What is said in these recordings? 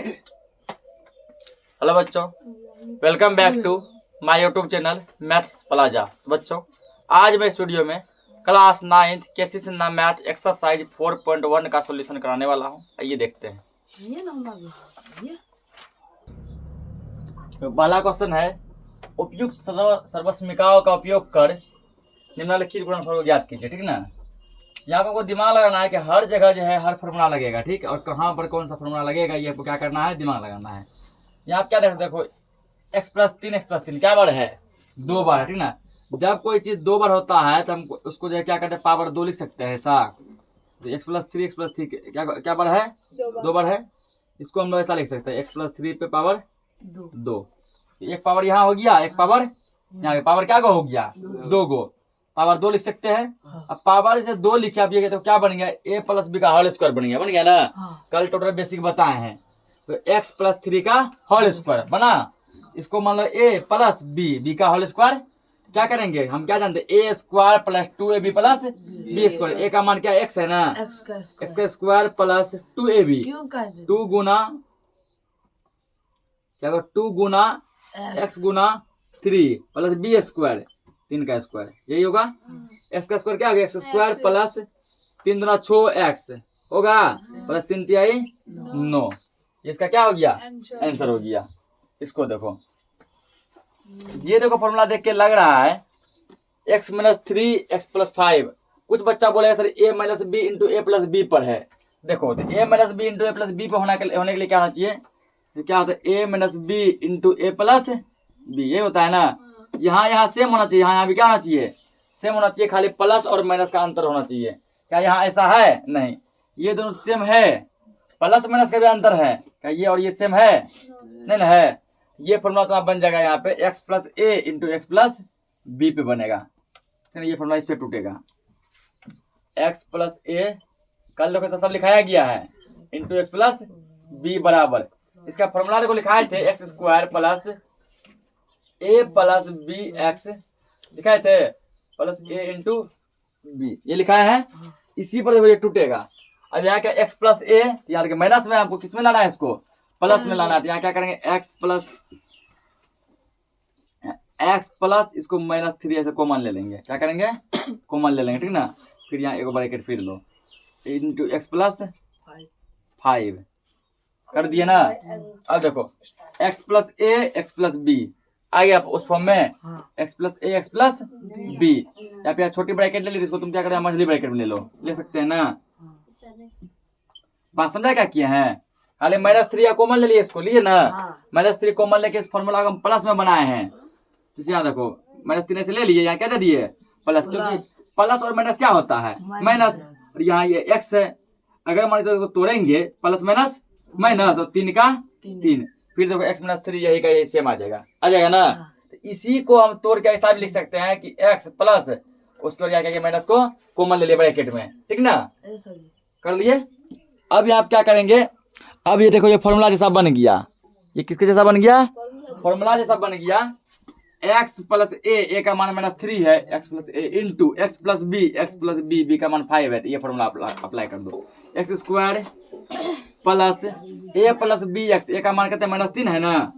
Hello बच्चों, welcome back to my YouTube channel maths plaza. बच्चों, आज मैं इस वीडियो में क्लास 9th केसीसी नाम मैथ एक्सरसाइज 4.1 का सॉल्यूशन कराने वाला हूं। आइए देखते हैं। तो पहला क्वेश्चन है, उपयुक्त सर्वसमीकाओं का उपयोग कर निम्नलिखित गुणनफल को ज्ञात कीजिए। ठीक ना, यहाँ पर आपको दिमाग लगाना है कि हर जगह जो है हर फॉर्मूला लगेगा। ठीक, और कहाँ पर कौन सा फॉर्मूला लगेगा ये आपको क्या करना है, दिमाग लगाना है। यहाँ क्या देखो, x प्लस 3 क्या बार है, 2 बार है। ठीक ना, जब कोई चीज 2 बार होता है तो हम उसको जो है क्या करते हैं, पावर 2 लिख सकते हैं ऐसा। तो x प्लस 3 क्या बार है, 2 बार है। इसको हम लोग ऐसा लिख सकते हैं, x प्लस 3 पे पावर 2। एक पावर यहाँ हो गया, एक पावर यहाँ, पावर क्या हो गया, 2 गो, पावर 2 लिख सकते हैं। अब पावर से 2 लिखे आप ये तो क्या बन गया, a प्लस बी का होल स्क्वायर बन गया ना। कल टोटल बेसिक बताए हैं। तो x प्लस 3 का होल स्क्वायर बना। इसको मान लो a प्लस बी का होल स्क्वायर। क्या करेंगे हम, क्या जानते हैं, a square plus 2ab plus B square. a का मान क्या, x है ना, x का स्क्वायर प्लस 2ab, 2 गुना क्या, 2 गुना x गुना 3 प्लस बी स्क्वायर, 3 का स्क्वायर, यही होगा। x का स्क्वायर क्या होगा, x स्क्वायर प्लस 3 दूना 6x होगा, प्लस 3 तिहाई 9। इसका क्या हो गया, आंसर हो गया। इसको देखो, ये देखो फॉर्मूला देख के लग रहा है x माइनस 3 x प्लस 5। कुछ बच्चा बोलेगा sir a minus B into A plus B पर है। देखो तो a minus B into A plus B पर होने के लिए क्या होना चाहिए, तो क्या होता है, a minus B into A plus B, ये होता है ना। यहाँ सेम होना चाहिए, यहाँ भी क्या होना चाहिए, सेम होना चाहिए, खाली प्लस और माइनस का अंतर होना चाहिए। क्या यहाँ ऐसा है, नहीं, ये दोनों सेम है, प्लस माइनस का भी अंतर है। क्या ये और ये सेम है, नहीं ना है। ये फॉर्मूला तो बन जाएगा यहाँ पे x plus A into X plus B पे बनेगा। ये फॉर्मूला इस पे टूटेगा, x प्लस ए कल देखो सब लिखाया गया है, इंटू एक्स प्लस बी बराबर, इसका फॉर्मूला देखो लिखाए थे, x square plus A plus B x लिखाए थे, प्लस ए इंटू बी, ये लिखाया है। इसी पर ये टूटेगा। अब यहाँ क्या, x प्लस ए, यहाँ माइनस में आपको किसमें लाना है, इसको प्लस में लाना है। तो यहाँ क्या करेंगे, x प्लस इसको माइनस 3 ऐसे कॉमन ले लेंगे। क्या करेंगे, कॉमन ले लेंगे, ठीक ना। फिर यहाँ एक ब्रैकेट फिर लो, इंटू एक्स प्लस 5 कर दिए ना। अब देखो x प्लस ए एक्स प्लस बी आ गया उस फॉर्म में, x प्लस ए एक्स प्लस बी। या फिर छोटी ब्रैकेट ले ली, इसको तुम क्या करें, मछली ब्रैकेट में ले लो, ले सकते हैं ना। बात समझा क्या किए हैं, खाली माइनस 3 कॉमन ले लिए, इसको लिए ना। माइनस 3 कॉमन लेके इस फॉर्मूला को हम प्लस में बनाए हैं। जिसे यहाँ देखो माइनस 3 से ले लिए, यहाँ क्या दे दिए, प्लस, क्योंकि प्लस और माइनस क्या होता है, माइनस। और यहाँ ये x है, अगर मान लो तोड़ेंगे प्लस माइनस माइनस, और 3 का 3, फिर देखो x माइनस 3 यही का यही सेम आ जाएगा ना। तो इसी को हम तोड़ के ऐसा भी लिख सकते हैं कि x प्लस उसको क्या माइनस को कॉमन ले लिया ब्रैकेट में, ठीक ना, कर लिए। अब यहाँ क्या करेंगे, अब ये देखो ये फॉर्मूला जैसा बन गया, ये किसके जैसा बन गया, फॉर्मूला जैसा बन गया। x प्लस ए का मान माइनस 3 है, x plus A into X plus B B का मान 5 है। तो ये फॉर्मूला अप्लाई कर दो, x square plus A plus B X, A का मान कितना, माइनस 3 है ना,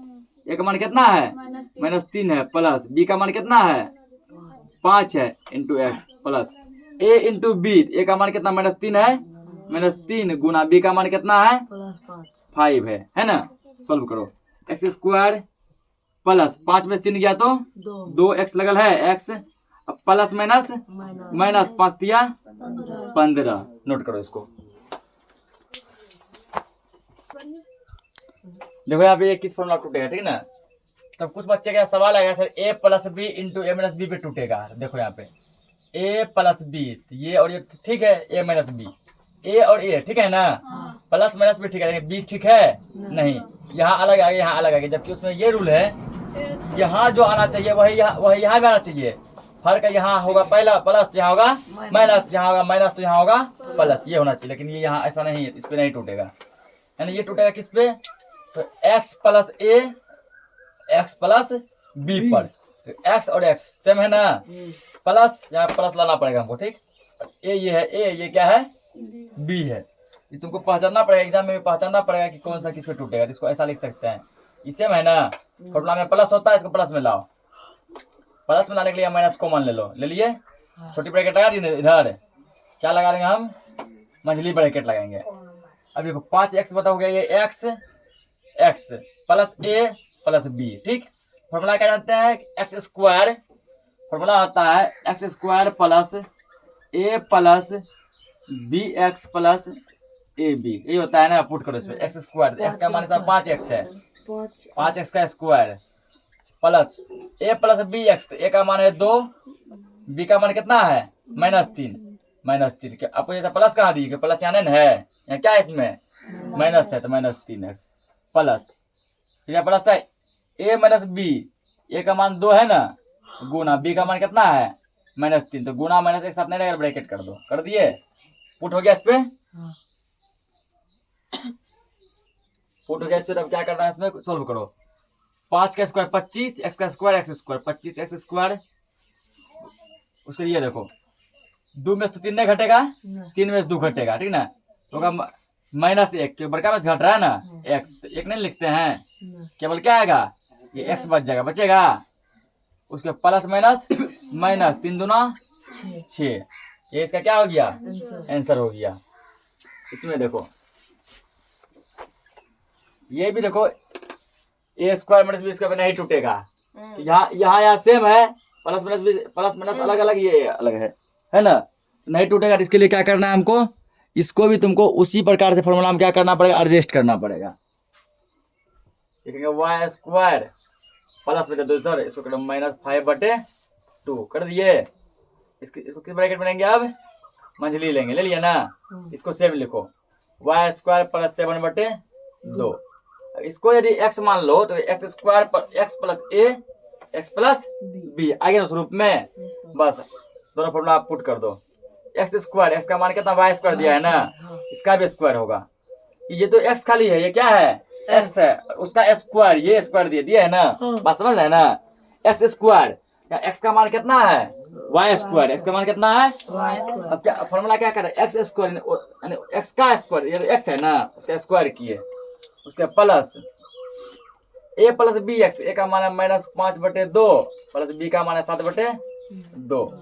ए का मान कितना है, माइनस 3 है, प्लस बी का मान कितना है, 5 है, into X plus A into B, A का मान कितना, माइनस 3 है, माइनस 3 गुना बी का मान कितना है, 5 है ना। सॉल्व करो, एक्स स्क्वायर प्लस 5 में 3 गया तो 2x लगल है, x प्लस माइनस माइनस 5 दिया 15। नोट करो इसको। देखो यहाँ पे किस फॉर्मूला टूटेगा, ठीक ना। तब कुछ बच्चे का सवाल आएगा, sir a plus B into A minus B पे टूटेगा। देखो यहाँ पे a प्लस बी, ये और ये ठीक है, a माइनस बी, a और a ठीक है ना, प्लस माइनस भी ठीक है, बी ठीक है नहीं, यहाँ अलग आ गया, यहाँ अलग आ गया। जबकि उसमें ये रूल है, यहाँ जो आना चाहिए वही यहाँ भी आना चाहिए। फर्क यहाँ होगा पहला प्लस, यहाँ होगा माइनस, यहाँ होगा माइनस तो यहाँ होगा प्लस, ये होना चाहिए। लेकिन ये यहाँ ऐसा नहीं है, इस पे नहीं टूटेगा, यानी ये टूटेगा किस पे, तो x प्लस ए एक्स प्लस बी पर। तो x और x सेम है ना, प्लस यहाँ प्लस लाना पड़ेगा हमको, ठीक। ये है a, ये क्या है b है, ये तुमको पहचानना पड़ेगा, एग्जाम में भी पहचानना पड़ेगा कि कौन सा किस पे टूटेगा। तो इसको ऐसा लिख सकते हैं, इसे में है ना फॉर्मूला में प्लस होता है, इसको प्लस में लाओ। प्लस में लाने के लिए माइनस कॉमन ले लो, ले लिए, छोटी ब्रैकेट लगा दी इधर, क्या लगा लेंगे हम, मंझली ब्रैकेट लगाएंगे। अब देखो 5x बटा हो गया ये x plus a plus b, ठीक। फॉर्मूला क्या जानते हैं, एक्स स्क्वायर, फॉर्मूला होता है X square plus a plus B X plus A B, यही होता है ना। पुट करो इसमें एक्स स्क्वायर, एक्स का मान 5x है, 5x का square plus a plus B X, A का मान है 2, बी का मान कितना है -3। आपको जैसा प्लस कहा दिए, प्लस यहाँ नहीं है, यहाँ क्या है इसमें माइनस है, तो -3x प्लस, फिर प्लस है a माइनस बी, ए का मान 2 है ना, गुना बी का मान कितना है -3, तो गुना माइनस एक साथ नहीं रहेगा, ब्रैकेट कर दो, कर दिए, पुट हो गया इस पे, पुट हो गया इस पे। अब क्या करना है इसमें, सोल्व करो। 5 का स्क्वायर 25, एक्स का स्क्वायर 25 एक्स स्क्वायर, उसके लिए देखो 2 में से 3 नहीं घटेगा, 3 में से 2 घटेगा, ठीक ना, तो -1, क्योंकि बड़का में घट रहा है ना एक्स, तो 1 नहीं लिखते हैं, केवल क्या आएगा, ये एक्स बच जाएगा, बचेगा, उसके प्लस माइनस माइनस, 3 दूना 6, ये इसका क्या हो गया, आंसर हो गया। इसमें देखो ये भी देखो ए स्क्वायर माइनस बी स्क्वायर नहीं टूटेगा, यहाँ सेम है, प्लस माइनस अलग अलग, ये अलग है ना, नहीं टूटेगा। इसके लिए क्या करना है हमको, इसको भी तुमको उसी प्रकार से फॉर्मूला में क्या करना पड़ेगा, एडजस्ट करना पड़ेगा। देखेंगे वाई स्क्वायर प्लस बटे 2 सर, इसको करो -5/2 कर दिए। इसको किस ब्रैकेट में लेंगे, अब मंझली लेंगे, ले लिया ना, इसको सेव लिखो, वाई स्क्वायर प्लस 7/2। इसको यदि x मान लो तो x square x plus a x plus b आ गया उस रूप में, बस दोनों फॉर्मूला आप पुट कर दो। एक्स स्क्वायर, एक्स का मान कितना वाई स्क्वायर दिया है ना, इसका भी स्क्वायर होगा, ये तो x खाली है, ये क्या है x है, उसका स्क्वायर, ये स्क्वायर दिया है ना, बात समझ रहे हैं ना, एक्स स्क्वायर, x का मान कितना है वाई स्क्वायर, x का मान कितना है, अब क्या फॉर्मूला क्या कर रहा है, एक्स स्क्वायर यानी x का स्क्वायर, ये तो x है ना, उसका स्क्वायर किए, उसके plus a plus B X, A का मान है -5/2 प्लस बी का मान है 7/2,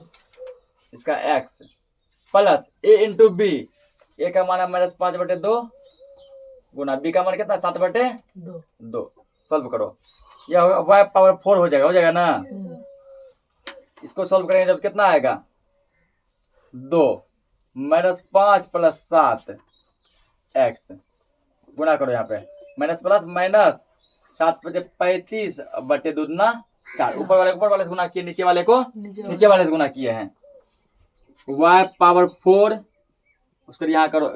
इसका x plus a into B, A का मान है -5/2 गुना बी का मान कितना 7/2, सॉल्व करो, यह y पावर 4 हो जाएगा ना। इसको सॉल्व करेंगे जब कितना आएगा 2 -5 प्लस 7 x गुना करो, यहाँ पे माइनस प्लस माइनस 7/35/2 दूना 4, ऊपर वाले से गुना किए, नीचे वाले से गुना किए हैं, y पावर 4, उसको यहाँ करो,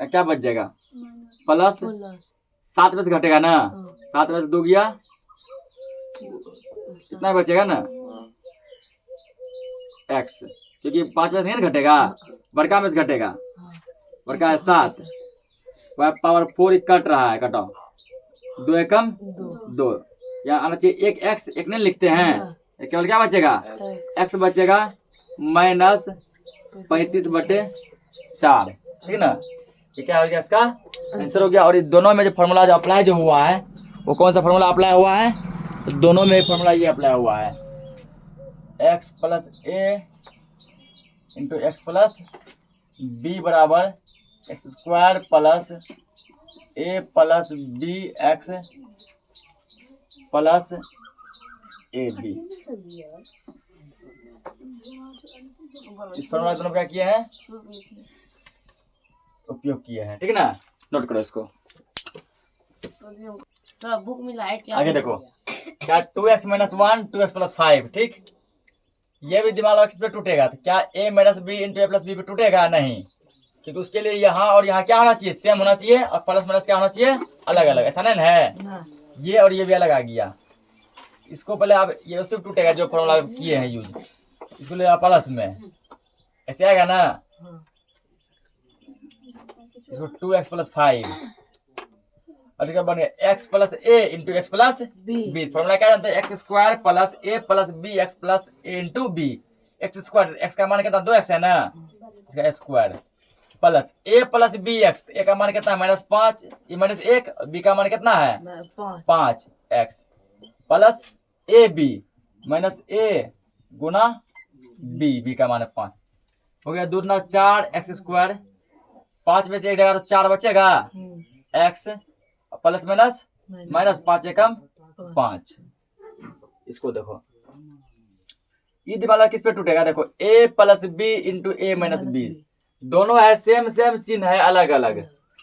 क्या बच जाएगा प्लस 7 में से घटेगा ना, 7 में से 2 गया, इतना बचेगा ना x, क्योंकि 5 में से नहीं घटेगा, बड़का में से घटेगा, बड़का है 7, y पावर 4 कट रहा है, कटाओ 2 एकम 2, यहाँ आना चाहिए 1 x, 1 नहीं लिखते हैं, केवल क्या बचेगा x बचेगा -35/4, ठीक ना, ये क्या हो गया, इसका आंसर हो गया। और ये दोनों में जो फॉर्मूला जो अप्लाई जो हुआ है, वो कौन सा फॉर्मूला अप्लाई हुआ है, तो दोनों में फॉर्मूला ये अप्लाई हुआ है, x plus a into X plus B बराबर X square plus a plus B X plus A B. इस फॉर्मूला दोनों क्या किए हैं, उपयोग किए हैं, ठीक है ना, नोट करो इसको। तो बुक में लाइट आगे देखो क्या 2x - 1 2x + 5, ठीक, ये भी दिमाग एक्स पे टूटेगा, तो क्या a - b into a + b पे टूटेगा नहीं, क्योंकि उसके लिए यहाँ और यहाँ क्या होना चाहिए, सेम होना चाहिए, और प्लस माइनस क्या होना चाहिए, अलग अलग, ऐसा नहीं है, ये और ये भी अलग आ गया। इसको पहले आप ये उससे टूटेगा जो फॉर्मूला किए हैं यूज, इसको ले प्लस में ऐसे आएगा ना, इसको 2x + 5 और बन गया x plus a into X plus B. Formula क्या जानते हैं, X square plus a plus B X plus a into B, X square, X का मान कितना 2x है ना, इसका square plus A plus B X, A का मान कितना है -5, ये -1, बी का मान कितना है 5 X, plus A B -a गुना बी, बी का मान है 5, हो गया 2 दूना 4 एक्स स्क्वायर, 5 में से 1 जगह तो 4 बचेगा, एक्स प्लस माइनस 5 एकम 5। इसको देखो ये दिमाग किस पे टूटेगा, देखो a plus B into A minus B, दोनों है सेम चिन्ह है, अलग अलग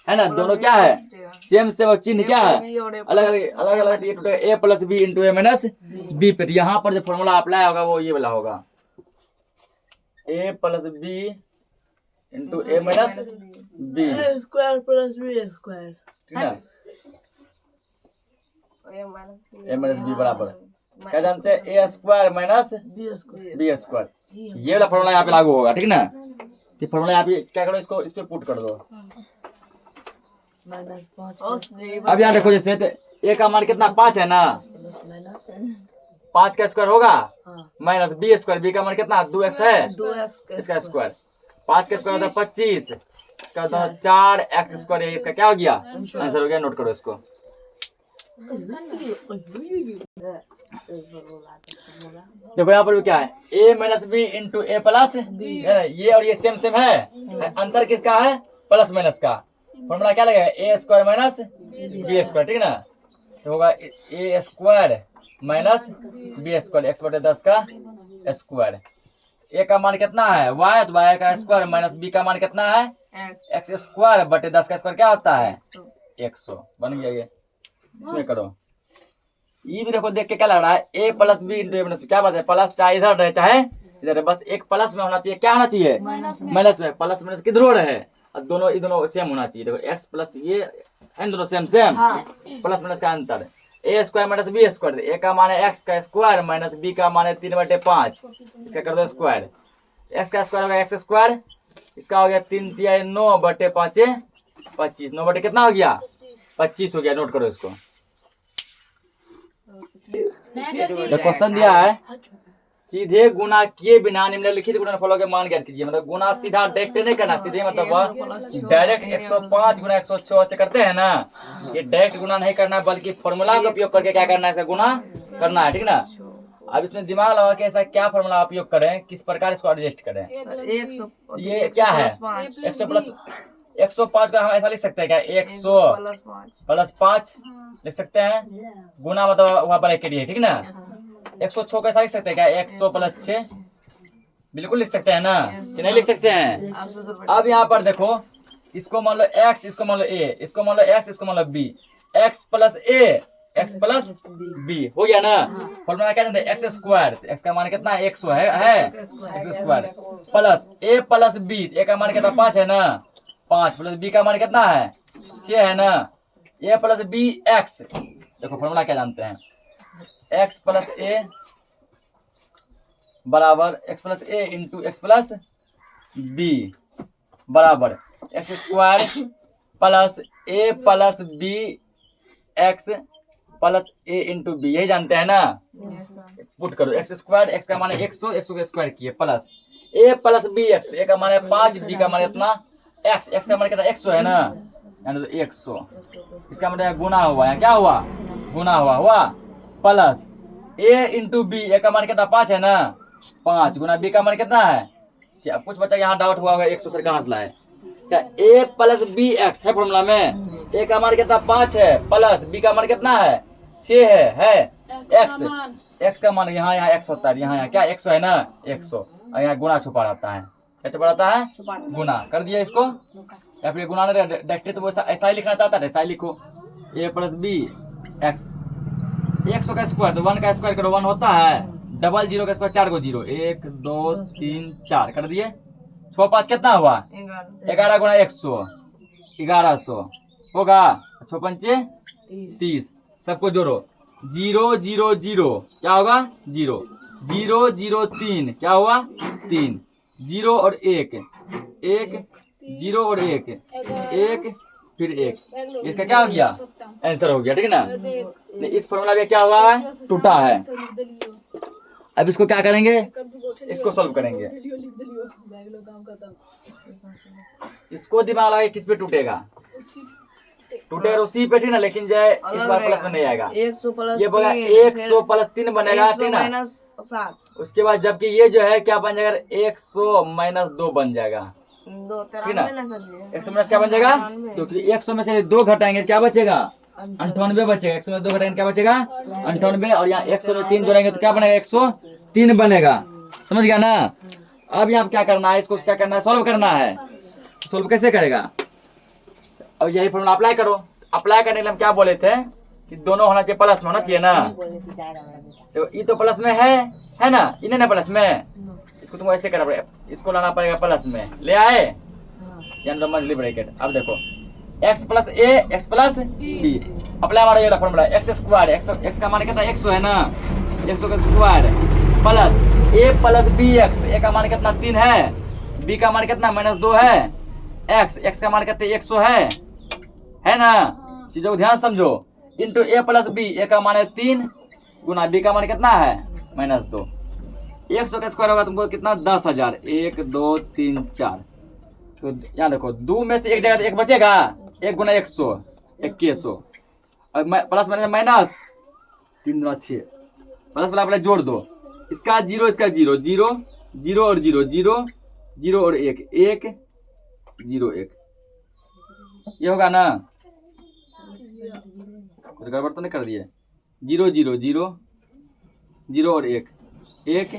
है ना, दोनों क्या है सेम चिन्ह क्या है अलग अलग, ये टूटेगा a plus B into A minus B पे। यहाँ पर जो फॉर्मूला अप्लाई होगा वो ये वाला होगा, a plus B into A minus B square plus B square, ठीक है, ए माइनस बी बराबर क्या जानते हैं, A square minus B square, ये वाला फॉर्मूला यहाँ पे लागू होगा, ठीक ना। ये फॉर्मूला यहाँ पे क्या करो, इसको इस पे पुट कर दो। अब यहाँ देखो जैसे ए का मान कितना 5 है ना, 5 का स्क्वायर होगा माइनस बी स्क्वायर, बी का मान कितना 2x है, इसका स्क्वायर 5 का स्क्वायर होता है 25, इसका होता है 4x स्क्वायर, इसका क्या हो गया आंसर हो गया, नोट करो इसको। देखो यहाँ पर भी क्या है, a minus B into A plus B, ये और ये सेम है, अंतर किसका है प्लस माइनस का, फॉर्मूला क्या लगेगा A square minus B square, ठीक है ना, तो होगा A square minus B square, x बटे 10 का स्क्वायर, ए का मान कितना है y, तो y का स्क्वायर माइनस बी का मान कितना है x स्क्वायर बटे 10 का स्क्वायर क्या होता है 100, बन गया ये। इसमें करो, ये भी देखो देख के क्या लग रहा है, a plus B into A minus, क्या बात है प्लस चाहे इधर रहे चाहे इधर, बस एक प्लस में होना चाहिए, क्या होना चाहिए माइनस में, प्लस माइनस किधर रहे, दोनों सेम होना चाहिए। देखो x प्लस ये इन दोनों सेम प्लस माइनस का अंतर, ए स्क्वायर माइनस बी स्क्वायर, ए का मान है x का स्क्वायर माइनस बी का मान है 3/5, इसका कर दो स्क्वायर, x का स्क्वायर होगा x स्क्वायर, इसका हो गया 3 तिहाई 9/5 25, 9 बटे कितना हो गया 25 हो गया, नोट करो इसको। क्वेश्चन दिया है सीधे गुना किए बिना निम्नलिखित गुणनफलों के मान ज्ञात कीजिए, मतलब गुना सीधा डायरेक्ट नहीं करना, सीधे मतलब डायरेक्ट 105 गुना 106 से करते हैं ना, ये डायरेक्ट गुना नहीं करना बल्कि फॉर्मूला का उपयोग करके क्या करना है, इसका गुना करना है, ठीक ना। अब इसमें दिमाग लगा के ऐसा क्या फॉर्मूला उपयोग करें, किस प्रकार इसको एडजस्ट करें, ये क्या है 100 प्लस 105 का हम ऐसा लिख सकते हैं क्या 100 प्लस 5 लिख सकते हैं, गुना मतलब वहां पर एक है, ठीक ना। 106 का ऐसा लिख सकते हैं क्या 100 प्लस 6, बिल्कुल लिख सकते हैं ना, कि नहीं लिख सकते हैं। अब यहाँ पर देखो इसको मान लो x, इसको मान लो a, इसको मान लो x, इसको मान लो b, x plus a x plus b हो गया ना। फॉर्मूला क्या जानते हैं एक्स स्क्वायर, एक्स का मान कितना है 100 है X square, plus a plus b, a का मान कितना 5 है ना, 5 प्लस b का मान कितना है 6 है ना, a प्लस b x, देखो फॉर्मूला क्या जानते हैं x प्लस a बराबर x plus a into X plus b बराबर X square plus a plus b x plus a into B, यही जानते हैं ना। पुट करो एक्स स्क्वायर, एक्स का मान है 100, 100 का स्क्वायर किए, plus a plus B X, a का मान है 5, b का मान है इतना x, x का मान कितना 100 है ना, यानी तो 100, इसका मतलब गुना हुआ है, क्या हुआ गुना हुआ plus a into B, A का मान कितना 5 है ना, 5 गुना b का मान कितना है, कुछ बच्चा यहाँ डाउट हुआ होगा 100 सर कहाँ से लाए, क्या a प्लस बी एक्स है फॉर्मूला में, a का मान कितना 5 है प्लस b का मान कितना है 6 है x का मान यहाँ x होता है, यहाँ क्या 100 है ना 100, और यहाँ गुना छुपा रहता है, क्या छुपा रहता है गुना, कर दिया इसको, या फिर गुना डायरेक्टली तो वो ऐसा ही लिखना चाहता है, ऐसा ही लिखो a प्लस बी एक्स, 100 का स्क्वायर तो 1 का स्क्वायर करो 1 होता है, डबल 0 का स्क्वायर 4 को 0, 1 2 3 4 कर दिए, 6 5 कितना हुआ 11 गुना 100 1100 होगा, 6 पंचे 30, सबको जोड़ो 0 0 0 क्या होगा 0 0 0 3 क्या हुआ 3, 0 और 1 1 0 और 1 1 फिर 1, इसका क्या हो गया आंसर हो गया, ठीक है ना। इस फॉर्मूला में क्या हुआ है टूटा है, अब इसको क्या करेंगे इसको सॉल्व करेंगे। इसको दिमाग लगा किस पे टूटेगा, टूटेगा उसी पे, ठीक ना, लेकिन जो है इस बार प्लस में नहीं आएगा। 100 प्लस ये बोला 100 प्लस 3 बनेगा, ठीक ना। माइनस 7 उसके बाद जबकि ये जो है क्या बन जाएगा, 100 माइनस 2 बन जाएगा, 2 ठीक ना। 100 माइनस क्या बन जाएगा, क्योंकि 100 में से 2 घटाएंगे क्या बचेगा, 98 बचेगा। 100 में 2 घटाएंगे क्या बचेगा, 98। और यहाँ 100 में 3 जोड़ेंगे तो क्या बनेगा, 103 बनेगा। समझ गया ना। अब यहाँ क्या करना है, इसको क्या करना है, सॉल्व करना है। सॉल्व कैसे करेगा, अब यही फॉर्मूला अप्लाई करो। अप्लाई करने के लिए हम क्या बोले थे कि दोनों होना चाहिए, प्लस में होना चाहिए ना। तो ये तो प्लस में है ना, इन्हें ना प्लस में, इसको तुमको ऐसे करना पड़ेगा, इसको लाना पड़ेगा प्लस में। ले आए यानी मंथली ब्रैकेट। अब देखो x प्लस ए एक्स प्लस बी, अप्लाई हमारा ये फॉर्मूला एक्स स्क्वायर, एक्स का मान कितना 100 है ना, 100 का square plus A plus B X, A का मान कितना 3 है, बी का मान कितना -2 है, एक्स का मान कितना 100 है ना। चीजों को ध्यान समझो। Into A plus B, A का मान है 3 गुना बी का मान कितना है -2। 100 का स्क्वायर होगा तुमको कितना 10,000, 1 2 3 4। तो यहाँ देखो 2 में से एक जगह तो एक बचेगा, 1 गुना 100 2100, और प्लस माइनस 3 गुना 6, प्लस वाला पहले जोड़ दो, इसका 0 इसका 0 0 0 और 0 0 0 और 1 1 0 1, ये होगा ना। कुछ गड़बड़ तो नहीं कर दिए, 0 0 0 0 और 1 1,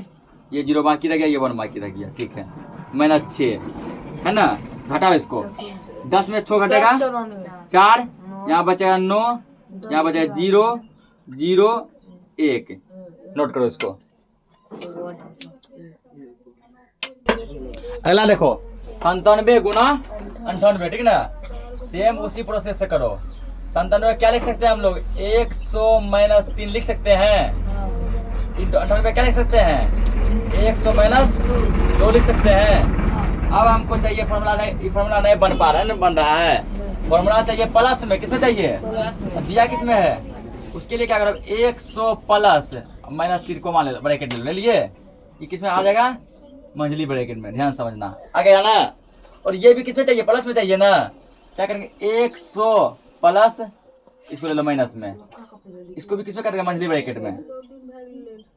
ये 0 बाकी रह गया, ये 1 बाकी रह गया, ठीक है। -6 है ना, घटाओ इसको, 10 में 6 घटेगा 4, यहाँ बचेगा 9, यहाँ बचेगा 0 0 1। नोट करो इसको। अगला देखो 97 गुना 98, ठीक ना। सेम उसी प्रोसेस से करो। 97 क्या लिख सकते हैं हम लोग, 100 माइनस 3 लिख सकते हैं, इंटू 98 क्या लिख सकते हैं, 100 माइनस 2 लिख सकते हैं। अब हमको चाहिए फॉर्मूला नहीं बन पा रहा है, नहीं बन रहा है। फॉर्मूला चाहिए प्लस में, किसमें चाहिए, दिया किसमें है। उसके लिए क्या करो, 100 प्लस -3 को मान ब्रैकेट ले लिए, ये किसमें आ जाएगा, मंझली ब्रैकेट में। ध्यान समझना, आ गया ना। और ये भी किसमें चाहिए, प्लस में चाहिए ना। क्या करेंगे, 100 प्लस, इसको ले लो माइनस में, इसको भी किसमें करेंगे, मंझली ब्रैकेट में।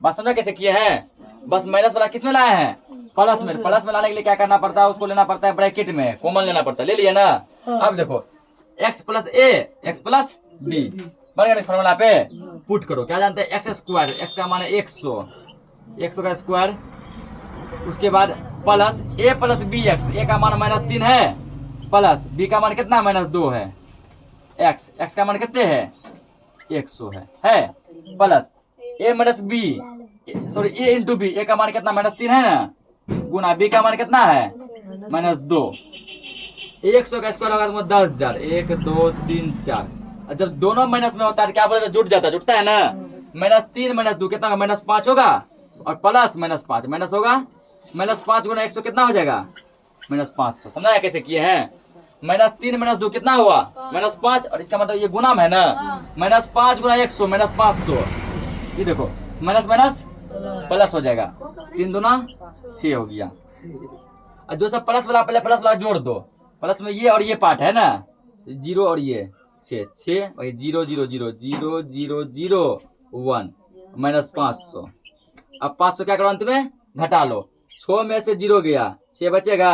बात समझा कैसे किए हैं। बस माइनस वाला किसमें लाए हैं, प्लस में। प्लस में लाने के लिए क्या करना पड़ता है, उसको लेना पड़ता है ब्रैकेट में, कॉमन लेना पड़ता है। ले लिए ना। अब देखो x प्लस ए एक्स प्लस बी बन गया। फॉर्मूला पे पुट करो, क्या जानते हैं, एक्स स्क्वायर, एक्स का मान है 100 का स्क्वायर, उसके बाद plus A plus B X, A का मान -3 है, प्लस बी का मान कितना -2 है, एक्स का मान कितने है 100 है plus A minus B, sorry A into B, A का मान कितना -3 है ना, गुना बी का मान कितना है -2। 100 का स्क्वायर होगा तुमको 10,000, 1 2 3 4। और जब दोनों माइनस में होता है क्या बोले, जुट जाता है ना। -3 -2 कितना होगा, -5 होगा, और प्लस -5 माइनस होगा, -5 गुना 100 कितना हो जाएगा, -500। समझा कैसे किए हैं। -3 -2 कितना हुआ, -5, और इसका मतलब ये गुना में है ना, -5 गुना 100 -500। ये देखो माइनस माइनस प्लस हो जाएगा, 3 दूना 6 हो गया। और जो सब प्लस वाला पहले प्लस वाला जोड़ दो, प्लस में ये और ये पार्ट है ना, 0 और ये 6 और 0 0 0 0 0 0 1 -500। अब 500 क्या करो, अंत में घटा लो, 6 में से 0 गया, 6 बचेगा,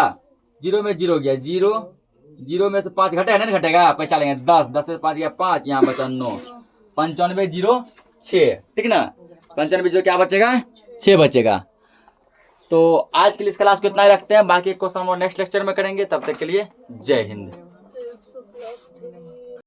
0 में 0 गया, 0 में से 5 घटे नहीं घटेगा, पैसा लेंगे 10, 10 में 5 गया 5, यहाँ बचा 9, 95 0 6, ठीक ना। 95 0 क्या बचेगा, 6 बचेगा। तो आज के लिए इस क्लास को इतना ही रखते हैं, बाकी क्वेश्चन हम नेक्स्ट लेक्चर में करेंगे। तब तक के लिए जय हिंद।